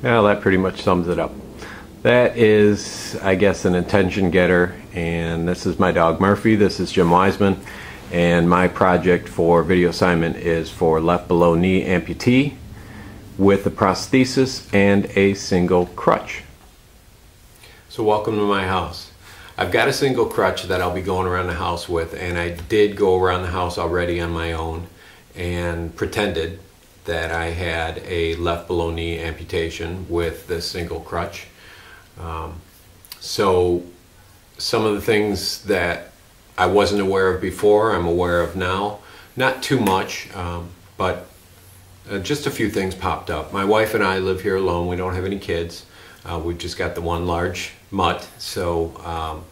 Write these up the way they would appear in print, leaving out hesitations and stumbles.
Well, that pretty much sums it up. That is, I guess, an attention getter, and this is my dog Murphy. This is Jim Wiseman, and my project for video assignment is for left below knee amputee with a prosthesis and a single crutch. So welcome to my house. I've got a single crutch that I'll be going around the house with, and I did go around the house already on my own and pretended that I had a left below knee amputation with this single crutch. So some of the things that I wasn't aware of before, I'm aware of now. Not too much, but just a few things popped up. My wife and I live here alone. We don't have any kids. We've just got the one large mutt, so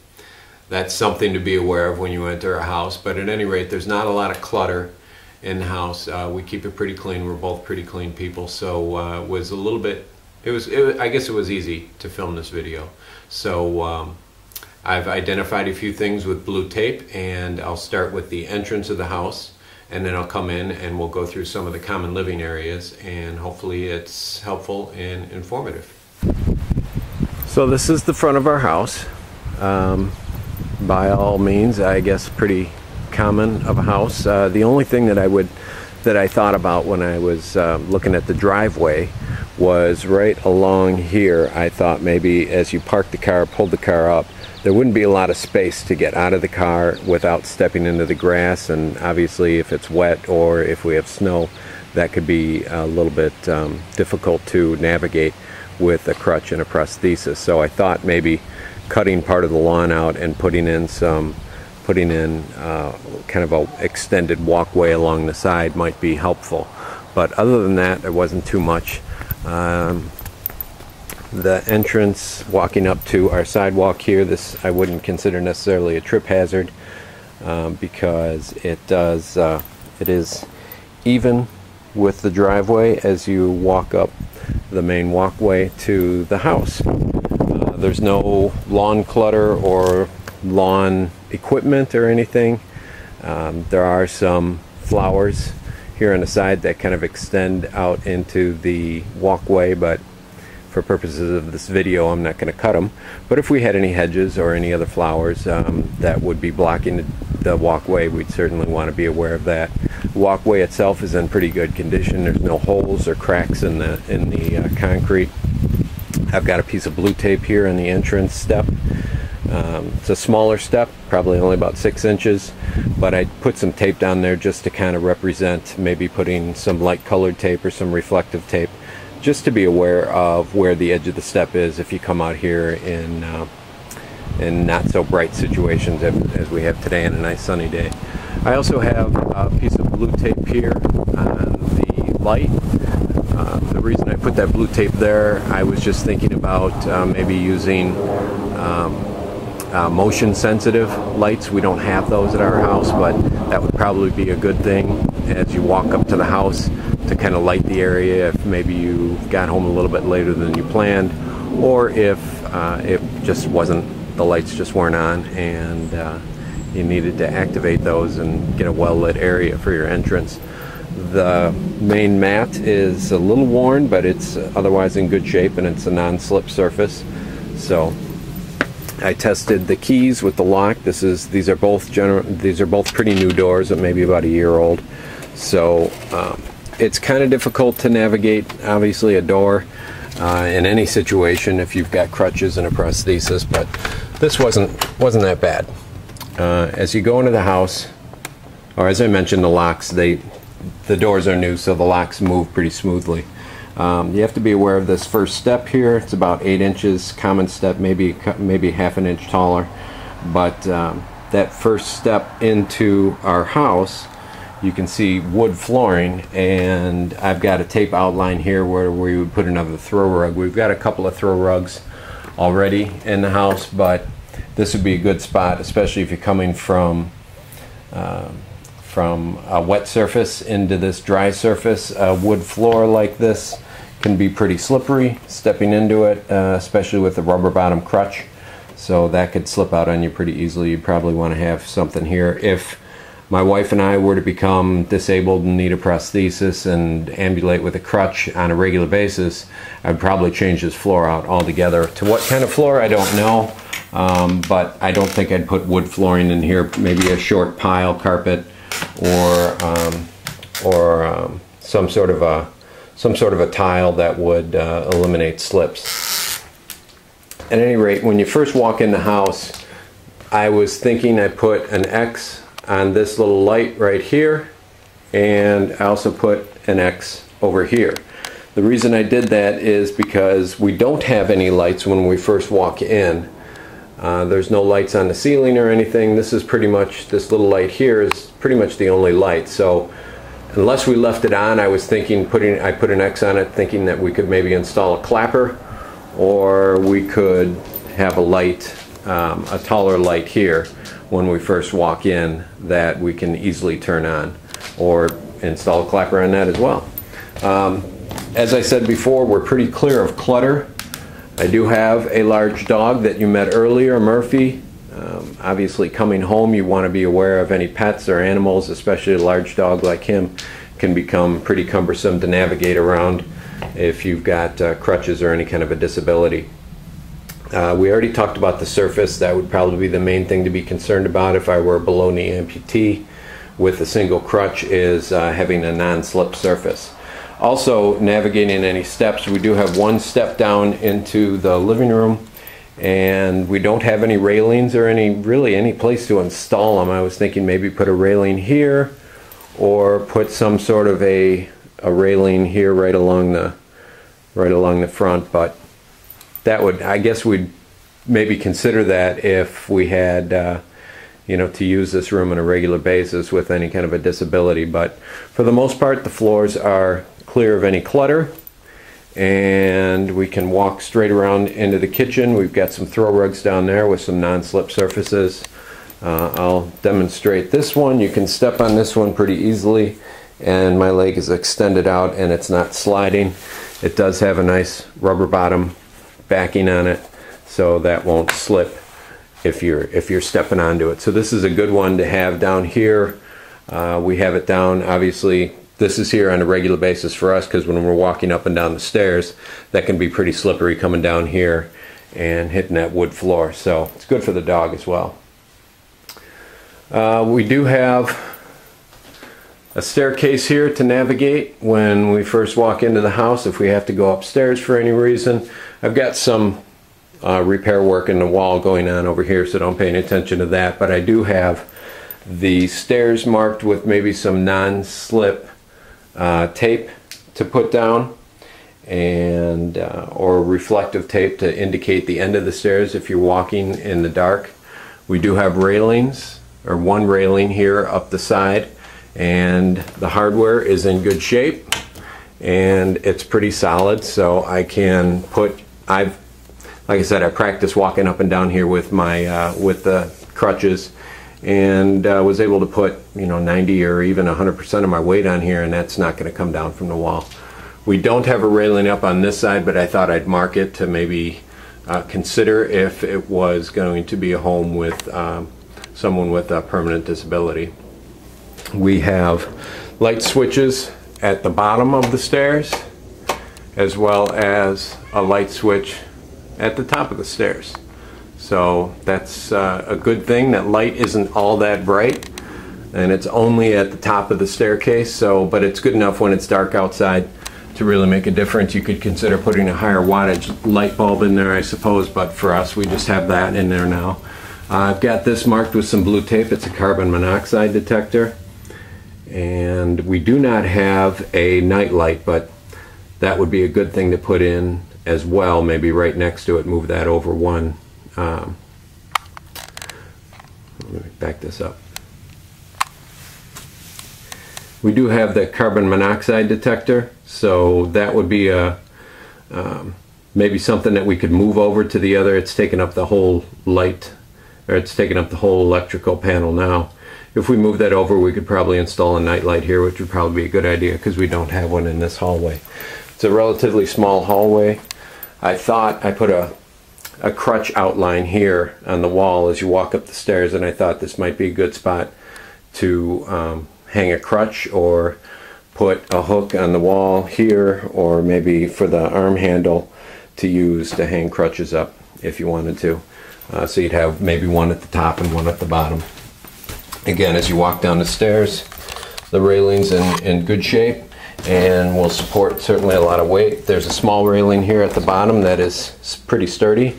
that's something to be aware of when you enter a house. But at any rate, there's not a lot of clutter in the house. We keep it pretty clean. We're both pretty clean people, so it was a little bit, I guess it was easy to film this video. So I've identified a few things with blue tape, and I'll start with the entrance of the house, and then I'll come in and we'll go through some of the common living areas, and hopefully it's helpful and informative. So this is the front of our house. By all means, I guess pretty common of a house. The only thing that I thought about when I was looking at the driveway was right along here. I thought maybe as you park the car, pull the car up, there wouldn't be a lot of space to get out of the car without stepping into the grass, and obviously if it's wet or if we have snow, that could be a little bit difficult to navigate with a crutch and a prosthesis. So I thought maybe cutting part of the lawn out and putting in kind of a extended walkway along the side might be helpful. But other than that, there wasn't too much. The entrance walking up to our sidewalk here, this I wouldn't consider necessarily a trip hazard because it is even with the driveway as you walk up the main walkway to the house. There's no lawn clutter or lawn equipment or anything. There are some flowers here on the side that kind of extend out into the walkway, but for purposes of this video I'm not going to cut them. But if we had any hedges or any other flowers that would be blocking the walkway, we'd certainly want to be aware of that. The walkway itself is in pretty good condition. There's no holes or cracks in the concrete. I've got a piece of blue tape here on the entrance step. It's a smaller step, probably only about 6 inches, but I put some tape down there just to kind of represent, maybe putting some light colored tape or some reflective tape, just to be aware of where the edge of the step is if you come out here in not so bright situations as we have today on a nice sunny day. I also have a piece of blue tape here on the light. The reason I put that blue tape there, I was just thinking about maybe using motion sensitive lights. We don't have those at our house, but that would probably be a good thing as you walk up to the house to kind of light the area if maybe you got home a little bit later than you planned, or if it just wasn't, the lights just weren't on and you needed to activate those and get a well-lit area for your entrance. The main mat is a little worn, but it's otherwise in good shape, and it's a non-slip surface. So I tested the keys with the lock. These are both pretty new doors, maybe about a year old. So it's kind of difficult to navigate, obviously, a door in any situation if you've got crutches and a prosthesis, but this wasn't that bad. As you go into the house, or as I mentioned, the locks, the doors are new, so the locks move pretty smoothly. You have to be aware of this first step here. It's about 8 inches, common step, maybe half an inch taller. But that first step into our house, you can see wood flooring, and I've got a tape outline here where we would put another throw rug. We've got a couple of throw rugs already in the house, but this would be a good spot, especially if you're coming from a wet surface into this dry surface. A wood floor like this can be pretty slippery stepping into it, especially with the rubber bottom crutch, so that could slip out on you pretty easily. You'd probably want to have something here if my wife and I were to become disabled and need a prosthesis and ambulate with a crutch on a regular basis, I'd probably change this floor out altogether. To what kind of floor, I don't know, but I don't think I'd put wood flooring in here. Maybe a short pile carpet, or some sort of a tile that would eliminate slips. At any rate, when you first walk in the house, I was thinking I'd put an X on this little light right here, and I also put an X over here. The reason I did that is because we don't have any lights when we first walk in. There's no lights on the ceiling or anything. This is pretty much, this little light here is pretty much the only light. So unless we left it on, I was thinking I put an X on it thinking that we could maybe install a clapper, or we could have a light, a taller light here when we first walk in that we can easily turn on, or install a clapper on that as well. As I said before, we're pretty clear of clutter. I do have a large dog that you met earlier, Murphy. Obviously coming home, you want to be aware of any pets or animals, especially a large dog like him can become pretty cumbersome to navigate around if you've got crutches or any kind of a disability. We already talked about the surface. That would probably be the main thing to be concerned about if I were a below-knee amputee with a single crutch, is having a non-slip surface. Also, navigating any steps, we do have one step down into the living room, and we don't have any railings or really any place to install them. I was thinking maybe put a railing here, or put some sort of a railing here right along the front, but that would, I guess we'd maybe consider that if we had you know, to use this room on a regular basis with any kind of a disability. But for the most part, the floors are clear of any clutter, and we can walk straight around into the kitchen. We've got some throw rugs down there with some non-slip surfaces. I'll demonstrate this one. You can step on this one pretty easily, and my leg is extended out and it's not sliding. It does have a nice rubber bottom backing on it, so that won't slip if you're stepping onto it. So this is a good one to have down here. We have it down, obviously this is here on a regular basis for us, because when we're walking up and down the stairs, that can be pretty slippery coming down here and hitting that wood floor. So it's good for the dog as well. We do have a staircase here to navigate when we first walk into the house if we have to go upstairs for any reason. I've got some repair work in the wall going on over here, so don't pay any attention to that, but I do have the stairs marked with maybe some non-slip tape to put down, and or reflective tape to indicate the end of the stairs if you're walking in the dark. We do have railings, or one railing here up the side, and the hardware is in good shape and it's pretty solid, so I can put, like I said, I practice walking up and down here with my with the crutches, and was able to put, you know, 90 or even 100% of my weight on here, and that's not going to come down from the wall. We don't have a railing up on this side, but I thought I'd mark it to maybe consider if it was going to be a home with someone with a permanent disability. We have light switches at the bottom of the stairs, as well as a light switch at the top of the stairs. So that's a good thing. That light isn't all that bright, and it's only at the top of the staircase, so, but it's good enough when it's dark outside to really make a difference. You could consider putting a higher wattage light bulb in there, I suppose, but for us, we just have that in there now. I've got this marked with some blue tape. It's a carbon monoxide detector, and we do not have a night light, but that would be a good thing to put in as well, maybe right next to it. Move that over one. Let me back this up. We do have the carbon monoxide detector, so that would be a maybe something that we could move over to the other. It's taken up the whole light, or it's taken up the whole electrical panel now. If we move that over, we could probably install a night light here, which would probably be a good idea because we don't have one in this hallway. It's a relatively small hallway. I thought I put a crutch outline here on the wall as you walk up the stairs, and I thought this might be a good spot to hang a crutch or put a hook on the wall here, or maybe for the arm handle to use to hang crutches up if you wanted to. So you'd have maybe one at the top and one at the bottom. Again, as you walk down the stairs, the railing's in good shape and will support certainly a lot of weight. There's a small railing here at the bottom that is pretty sturdy,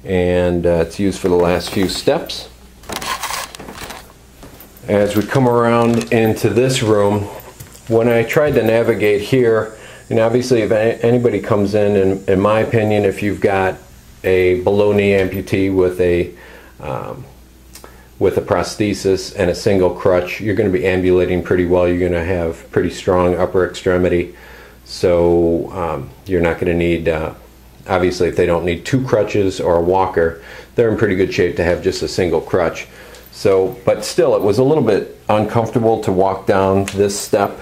and it's used for the last few steps. As we come around into this room, when I tried to navigate here, and obviously if anybody comes in my opinion, if you've got a below knee amputee with a prosthesis and a single crutch, you're going to be ambulating pretty well. You're going to have pretty strong upper extremity, so you're not going to need, obviously if they don't need two crutches or a walker, they're in pretty good shape to have just a single crutch. So, but still, it was a little bit uncomfortable to walk down this step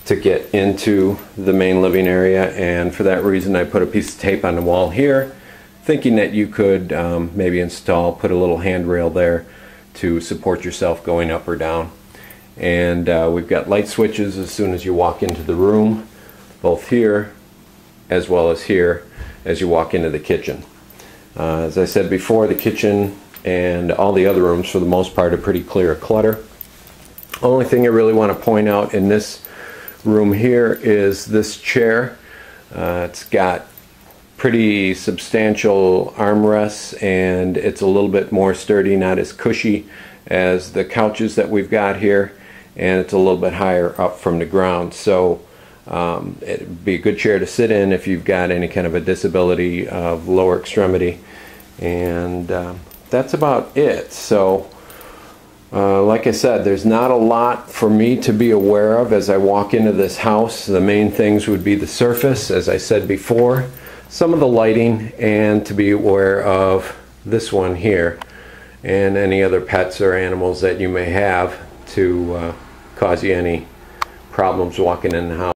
to get into the main living area, and for that reason I put a piece of tape on the wall here, thinking that you could maybe put a little handrail there to support yourself going up or down. And we've got light switches as soon as you walk into the room, both here as well as here as you walk into the kitchen. As I said before, the kitchen and all the other rooms for the most part are pretty clear of clutter. Only thing I really want to point out in this room here is this chair. It's got pretty substantial armrests, and it's a little bit more sturdy, not as cushy as the couches that we've got here, and it's a little bit higher up from the ground. So it'd be a good chair to sit in if you've got any kind of a disability of lower extremity. And that's about it. So like I said, there's not a lot for me to be aware of as I walk into this house. The main things would be the surface, as I said before, some of the lighting, and to be aware of this one here and any other pets or animals that you may have to cause you any problems walking in the house.